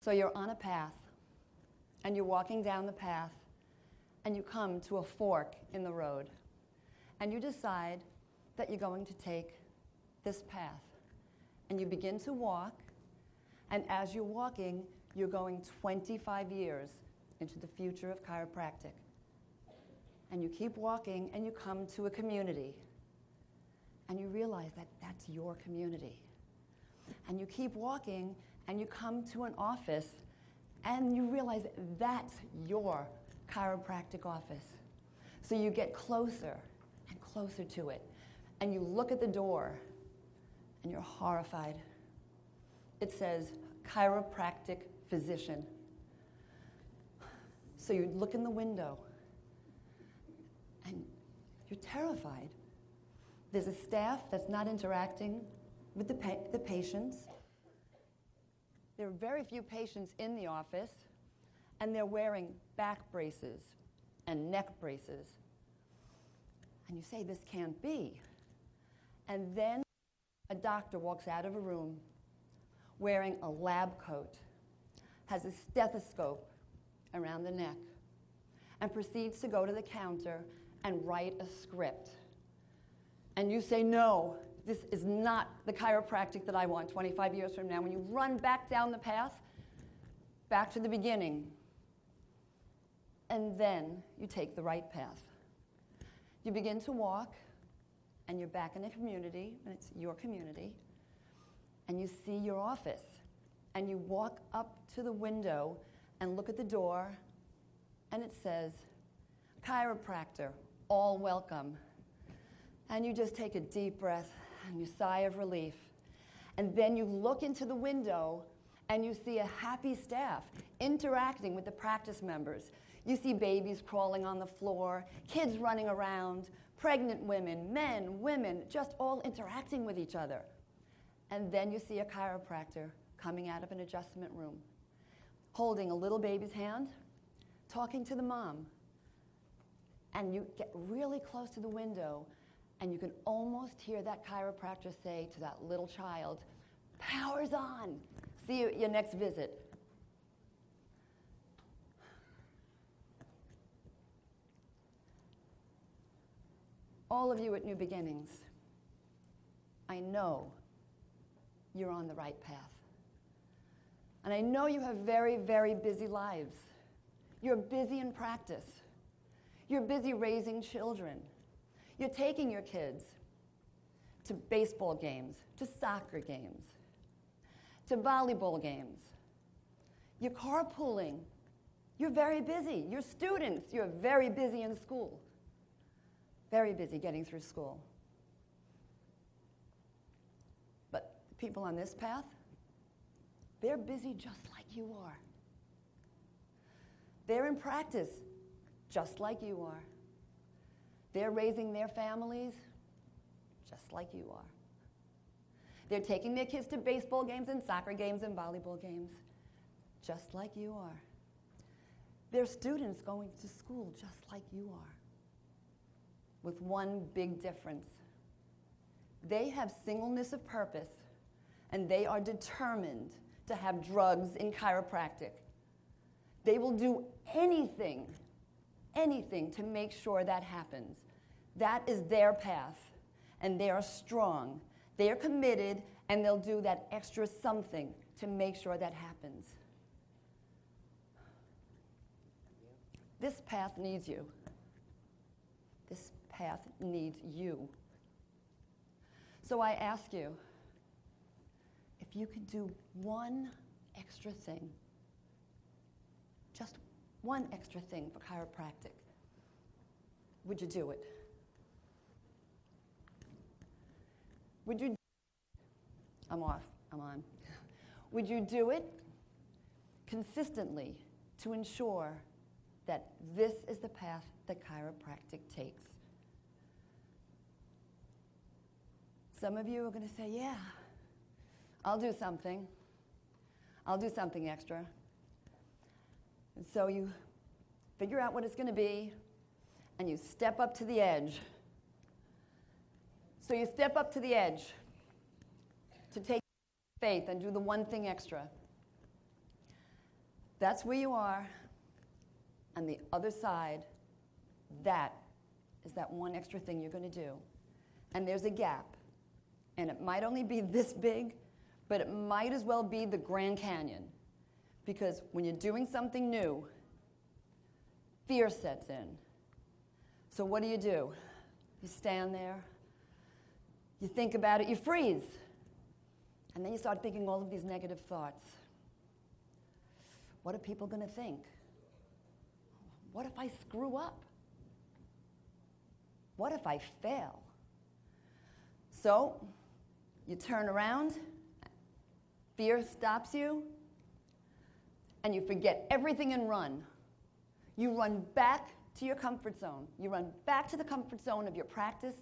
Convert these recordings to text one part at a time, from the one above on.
So you're on a path, and you're walking down the path, and you come to a fork in the road, and you decide that you're going to take this path. And you begin to walk, and as you're walking, you're going 25 years into the future of chiropractic. And you keep walking, and you come to a community, and you realize that that's your community. And you keep walking, and you come to an office, and you realize that's your chiropractic office. So you get closer and closer to it, and you look at the door, and you're horrified. It says, chiropractic physician. So you look in the window, and you're terrified. There's a staff that's not interacting with the patients. There are very few patients in the office, and they're wearing back braces and neck braces. And you say, this can't be. And then a doctor walks out of a room wearing a lab coat, has a stethoscope around the neck, and proceeds to go to the counter and write a script. And you say, no, this is not the chiropractic that I want 25 years from now. When you run back down the path, back to the beginning, and then you take the right path. You begin to walk, and you're back in a community, and it's your community, and you see your office, and you walk up to the window and look at the door, and it says, chiropractor, all welcome. And you just take a deep breath, and you sigh of relief. And then you look into the window, and you see a happy staff interacting with the practice members. You see babies crawling on the floor, kids running around, pregnant women, men, women, just all interacting with each other. And then you see a chiropractor coming out of an adjustment room, holding a little baby's hand, talking to the mom. And you get really close to the window, and you can almost hear that chiropractor say to that little child, power's on. See you at your next visit. All of you at New Beginnings, I know you're on the right path. And I know you have very, very busy lives. You're busy in practice. You're busy raising children. You're taking your kids to baseball games, to soccer games, to volleyball games. You're carpooling. You're very busy. You're students. You're very busy in school. Very busy getting through school. But the people on this path, they're busy just like you are. They're in practice just like you are. They're raising their families just like you are. They're taking their kids to baseball games and soccer games and volleyball games just like you are. They're students going to school just like you are, with one big difference. They have singleness of purpose, and they are determined to have drugs in chiropractic. They will do anything to make sure that happens. That is their path, and they are strong. They are committed, and they'll do that extra something to make sure that happens. This path needs you. This path needs you. So I ask you, if you could do one extra thing, just one extra thing for chiropractic, would you do it? Would you? I'm off. I'm on. Would you do it consistently to ensure that this is the path that chiropractic takes? Some of you are going to say, yeah, I'll do something. I'll do something extra. And so you figure out what it's going to be, and you step up to the edge. So you step up to the edge to take faith and do the one thing extra. That's where you are. And the other side, that is that one extra thing you're going to do. And there's a gap. And it might only be this big, but it might as well be the Grand Canyon. Because when you're doing something new, fear sets in. So what do? You stand there, you think about it, you freeze. And then you start thinking all of these negative thoughts. What are people going to think? What if I screw up? What if I fail? So you turn around, fear stops you, and you forget everything and run. You run back to your comfort zone. You run back to the comfort zone of your practice,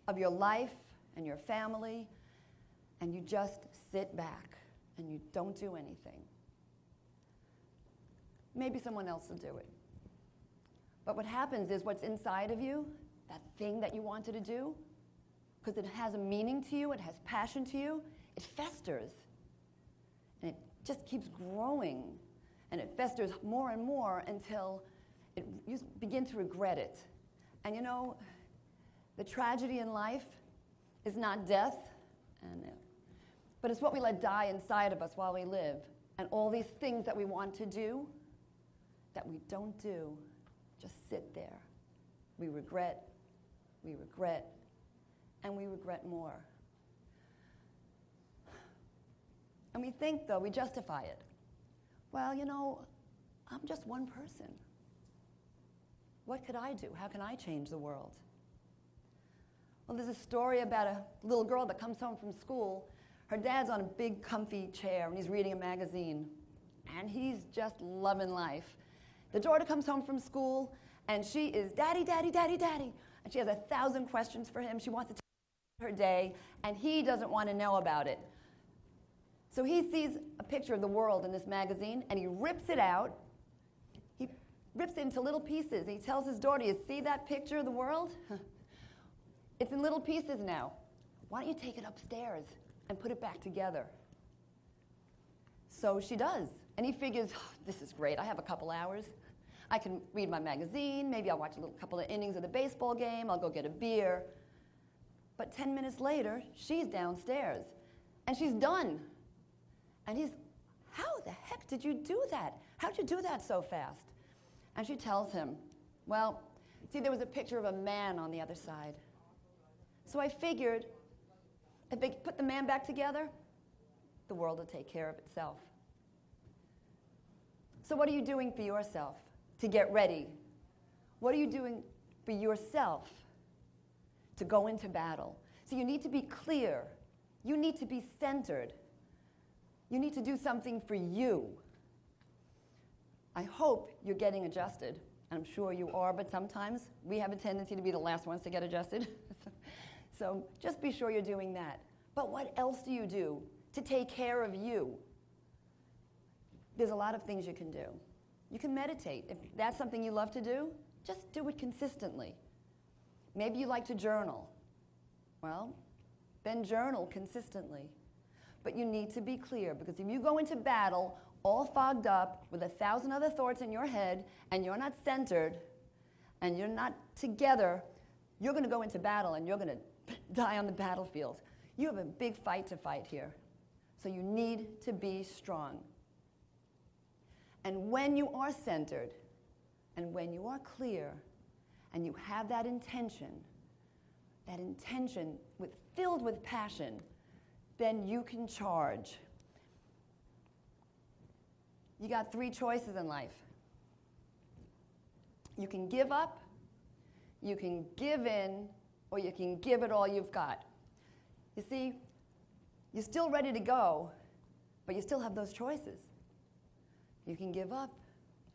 of your life and your family, and you just sit back and you don't do anything. Maybe someone else will do it. But what happens is what's inside of you, that thing that you wanted to do, because it has a meaning to you, it has passion to you, it festers. And it just keeps growing. And it festers more and more until you begin to regret it. And you know, the tragedy in life is not death, but it's what we let die inside of us while we live. And all these things that we want to do, that we don't do, just sit there. We regret, and we regret more. And we think, though, we justify it. Well, you know, I'm just one person. What could I do? How can I change the world? Well, there's a story about a little girl that comes home from school. Her dad's on a big, comfy chair, and he's reading a magazine. And he's just loving life. The daughter comes home from school, and she is, Daddy, Daddy, Daddy, Daddy. And she has 1,000 questions for him. She wants to tell her day, and he doesn't want to know about it. So he sees a picture of the world in this magazine, and he rips it out. He rips it into little pieces. He tells his daughter, you see that picture of the world? It's in little pieces now. Why don't you take it upstairs and put it back together? So she does. And he figures, oh, this is great. I have a couple hours. I can read my magazine. Maybe I'll watch a couple of innings of the baseball game. I'll go get a beer. But 10 minutes later, she's downstairs. And she's done. And he's, how the heck did you do that? How'd you do that so fast? And she tells him, well, see, there was a picture of a man on the other side. So I figured, if they put the man back together, the world will take care of itself. So what are you doing for yourself to get ready? What are you doing for yourself to go into battle? So you need to be clear. You need to be centered. You need to do something for you. I hope you're getting adjusted. I'm sure you are, but sometimes we have a tendency to be the last ones to get adjusted. So just be sure you're doing that. But what else do you do to take care of you? There's a lot of things you can do. You can meditate. If that's something you love to do, just do it consistently. Maybe you like to journal. Well, then journal consistently. But you need to be clear, because if you go into battle all fogged up with 1,000 other thoughts in your head, and you're not centered, and you're not together, you're going to go into battle and you're going to die on the battlefield. You have a big fight to fight here. So you need to be strong. And when you are centered, and when you are clear, and you have that intention filled with passion, then you can charge. You got 3 choices in life. You can give up, you can give in, or you can give it all you've got. You see, you're still ready to go, but you still have those choices. You can give up,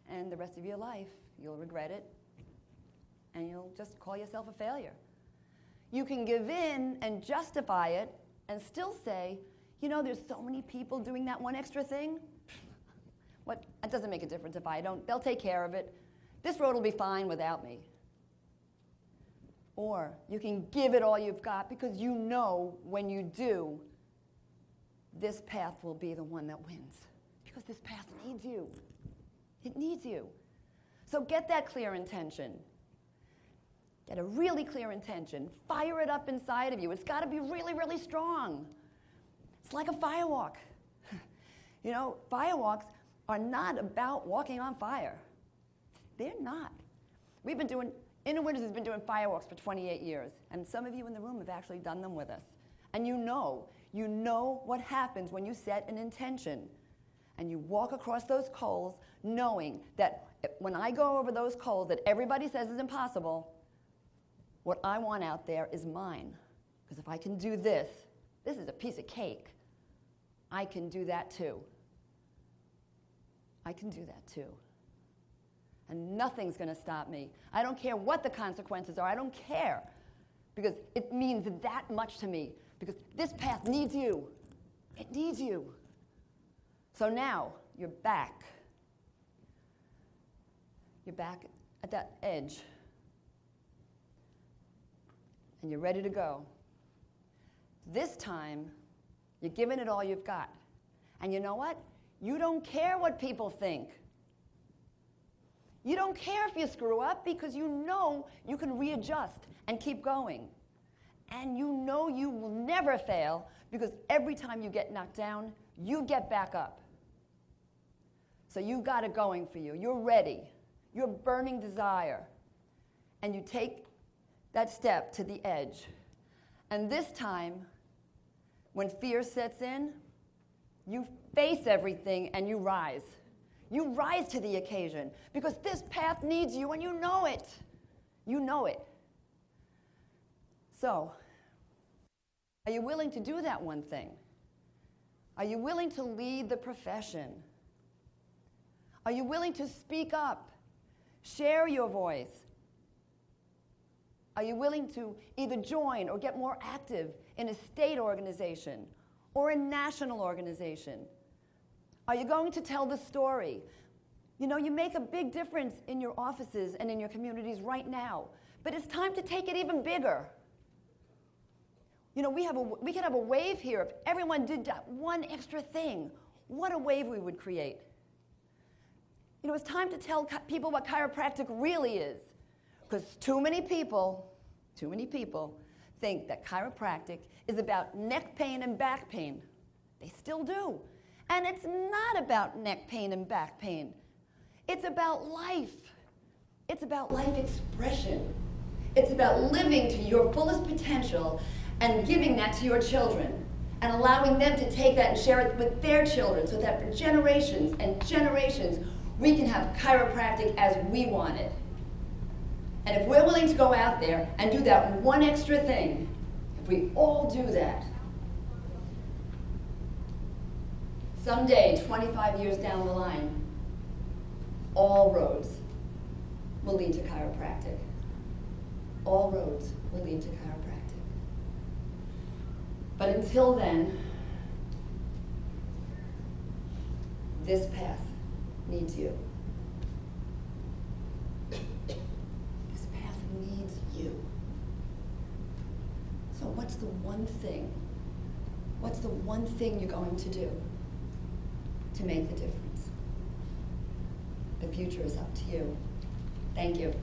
and the rest of your life, you'll regret it, and you'll just call yourself a failure. You can give in and justify it, and still say, you know, there's so many people doing that one extra thing. What? It doesn't make a difference if I don't. They'll take care of it. This road will be fine without me. Or you can give it all you've got, because you know when you do, this path will be the one that wins. Because this path needs needs you. It needs you. So get that clear intention. Get a really clear intention. Fire it up inside of you. It's got to be really, really strong. It's like a firewalk. You know, firewalks are not about walking on fire. They're not. We've been doing, Inner Winters has been doing firewalks for 28 years, and some of you in the room have actually done them with us. And you know what happens when you set an intention and you walk across those coals knowing that when I go over those coals that everybody says is impossible, what I want out there is mine. Because if I can do this, this is a piece of cake. I can do that too. I can do that too. And nothing's going to stop me. I don't care what the consequences are. I don't care. Because it means that much to me. Because this path needs you. It needs you. So now, you're back. You're back at that edge. And you're ready to go. This time, you're giving it all you've got. And you know what? You don't care what people think. You don't care if you screw up because you know you can readjust and keep going. And you know you will never fail because every time you get knocked down, you get back up. So you've got it going for you. You're ready. You're burning desire. And you take that step to the edge. And this time, when fear sets in, you face everything and you rise. You rise to the occasion because this path needs you and you know it. You know it. So, are you willing to do that one thing? Are you willing to lead the profession? Are you willing to speak up? Share your voice? Are you willing to either join or get more active in a state organization or a national organization? Are you going to tell the story? You know, you make a big difference in your offices and in your communities right now, but it's time to take it even bigger. You know, we could have a wave here if everyone did that one extra thing. What a wave we would create. You know, it's time to tell people what chiropractic really is, because too many people think that chiropractic is about neck pain and back pain. They still do. And it's not about neck pain and back pain. It's about life. It's about life expression. It's about living to your fullest potential and giving that to your children and allowing them to take that and share it with their children so that for generations and generations we can have chiropractic as we want it. And if we're willing to go out there and do that one extra thing, if we all do that, someday, 25 years down the line, all roads will lead to chiropractic. All roads will lead to chiropractic. But until then, this path needs you. This path needs you. So what's the one thing? What's the one thing you're going to do to make the difference? The future is up to you. Thank you.